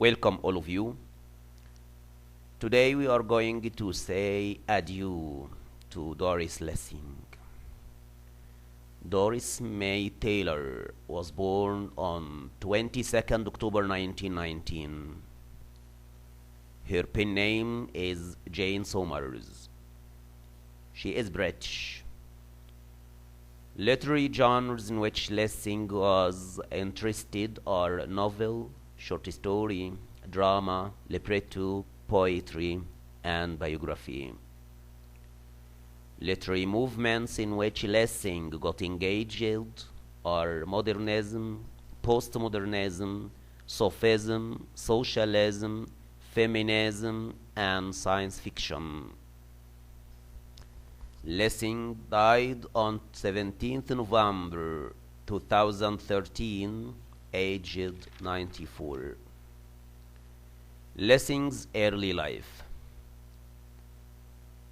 Welcome all of you. Today we are going to say adieu to Doris Lessing. Doris May Taylor was born on 22nd October 1919. Her pen name is Jane Somers. She is British. Literary genres in which Lessing was interested are novel, short story, drama, libretto, poetry, and biography. Literary movements in which Lessing got engaged are modernism, postmodernism, sophism, socialism, feminism, and science fiction. Lessing died on 17th November 2013, aged 94. Lessing's early life.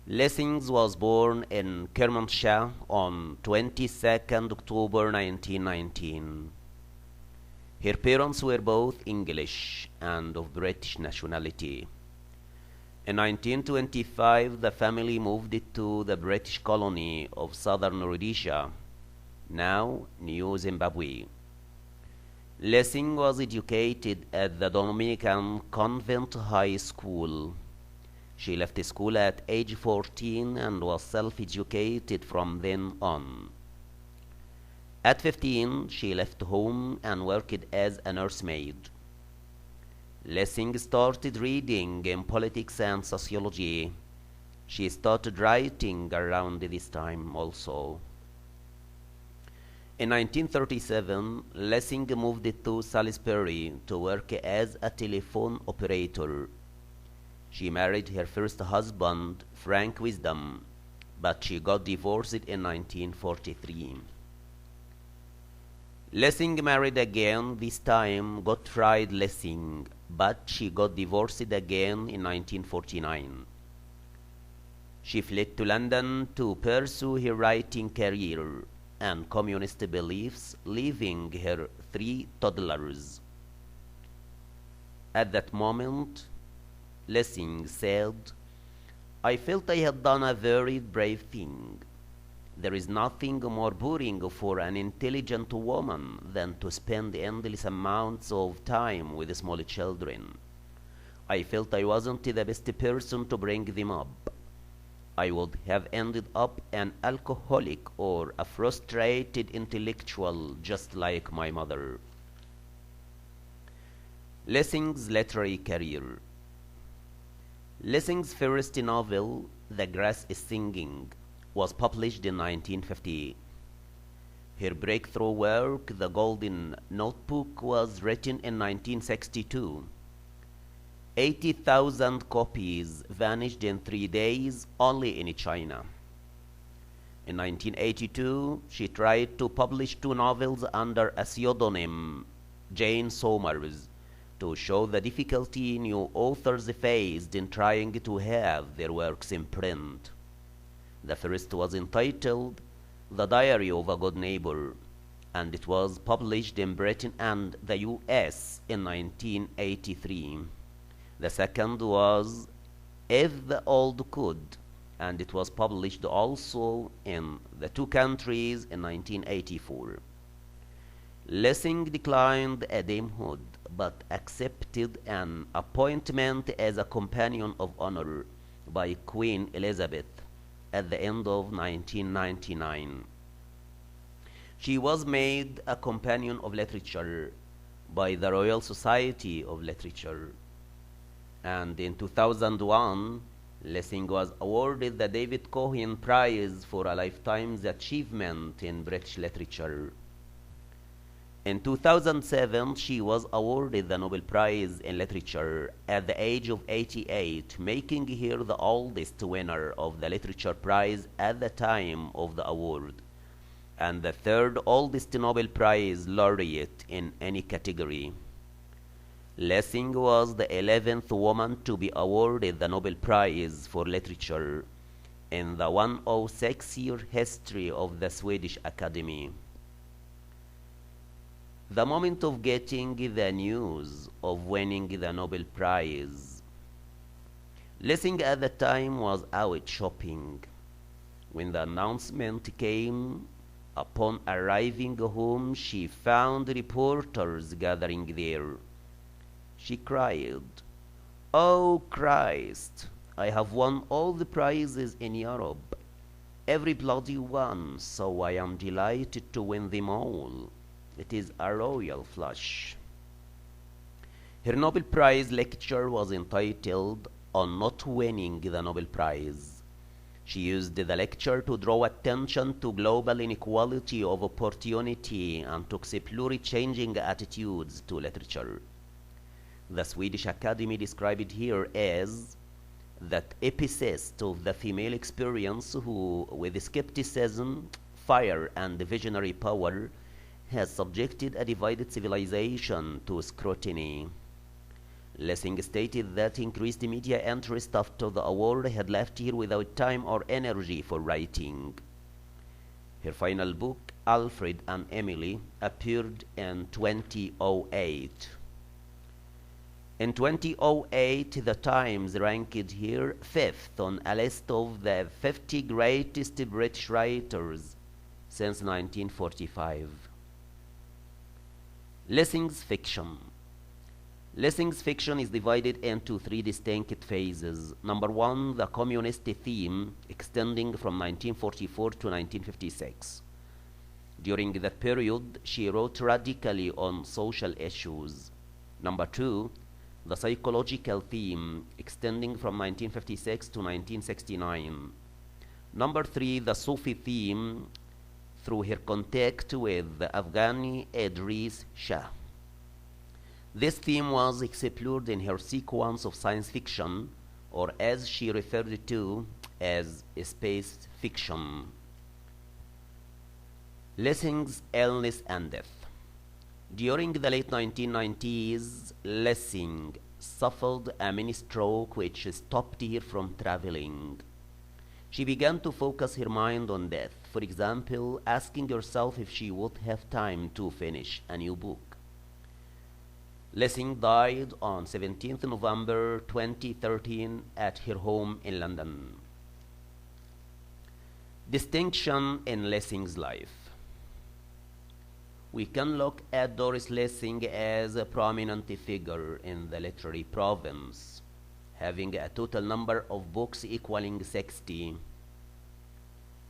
Lessing was born in Kermanshah on 22nd October 1919. Her parents were both English and of British nationality. In 1925, the family moved to the British colony of Southern Rhodesia, now New Zimbabwe. Lessing was educated at the Dominican Convent High School. She left school at age 14 and was self-educated from then on. At 15, she left home and worked as a nursemaid. Lessing started reading in politics and sociology. She started writing around this time also. In 1937, Lessing moved to Salisbury to work as a telephone operator. She married her first husband, Frank Wisdom, but she got divorced in 1943. Lessing married again, this time Gottfried Lessing, but she got divorced again in 1949. She fled to London to pursue her writing career and communist beliefs, leaving her 3 toddlers. At that moment, Lessing said, "I felt I had done a very brave thing. There is nothing more boring for an intelligent woman than to spend endless amounts of time with small children. I felt I wasn't the best person to bring them up. I would have ended up an alcoholic or a frustrated intellectual just like my mother." Lessing's literary career. Lessing's first novel, The Grass is Singing, was published in 1950. Her breakthrough work, The Golden Notebook, was written in 1962. 80,000 copies vanished in 3 days only in China. In 1982, she tried to publish 2 novels under a pseudonym, Jane Somers, to show the difficulty new authors faced in trying to have their works in print. The first was entitled The Diary of a Good Neighbor, and it was published in Britain and the US in 1983. The second was If the Old Could, and it was published also in the 2 countries in 1984. Lessing declined a damehood, but accepted an appointment as a companion of honor by Queen Elizabeth at the end of 1999. She was made a companion of literature by the Royal Society of Literature, and in 2001, Lessing was awarded the David Cohen Prize for a lifetime achievement in British literature. In 2007, she was awarded the Nobel Prize in Literature at the age of 88, making her the oldest winner of the Literature Prize at the time of the award, and the 3rd oldest Nobel Prize laureate in any category. Lessing was the 11th woman to be awarded the Nobel Prize for Literature in the 106-year history of the Swedish Academy. the moment of getting the news of winning the Nobel Prize. Lessing at the time was out shopping. When the announcement came, upon arriving home, she found reporters gathering there. She cried, "Oh Christ, I have won all the prizes in Europe, every bloody one, so I am delighted to win them all. It is a royal flush." Her Nobel Prize lecture was entitled "On Not Winning the Nobel Prize." She used the lecture to draw attention to global inequality of opportunity and to explore changing attitudes to literature. The Swedish Academy described it here as that epicest of the female experience who, with skepticism, fire, and visionary power, has subjected a divided civilization to scrutiny. Lessing stated that increased media interest after the award had left her without time or energy for writing. Her final book, Alfred and Emily, appeared in 2008. In 2008, the Times ranked her fifth on a list of the 50 greatest British writers since 1945. Lessing's fiction. Lessing's fiction is divided into three distinct phases. Number one, the communist theme, extending from 1944 to 1956. During that period, she wrote radically on social issues. Number two, the psychological theme, extending from 1956 to 1969. Number three, the Sufi theme, through her contact with the Afghani Idris Shah. This theme was explored in her sequence of science fiction, or as she referred to as space fiction. Lessing's illness and death. During the late 1990s, Lessing suffered a mini stroke which stopped her from traveling. She began to focus her mind on death, for example, asking herself if she would have time to finish a new book. Lessing died on 17th November 2013 at her home in London. Distinction in Lessing's life. We can look at Doris Lessing as a prominent figure in the literary province, having a total number of books equaling 60.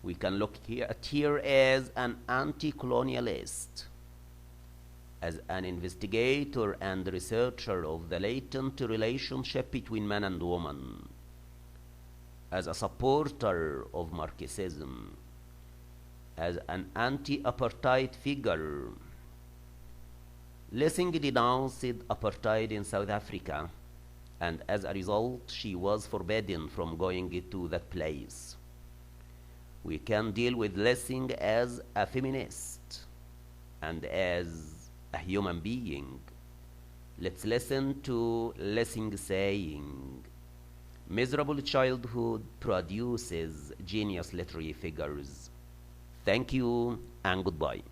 We can look at her as an anti-colonialist, as an investigator and researcher of the latent relationship between man and woman, as a supporter of Marxism, as an anti-apartheid figure. Lessing denounced apartheid in South Africa, and as a result, she was forbidden from going to that place. We can deal with Lessing as a feminist and as a human being. Let's listen to Lessing saying, "Miserable childhood produces genius literary figures." Thank you and goodbye.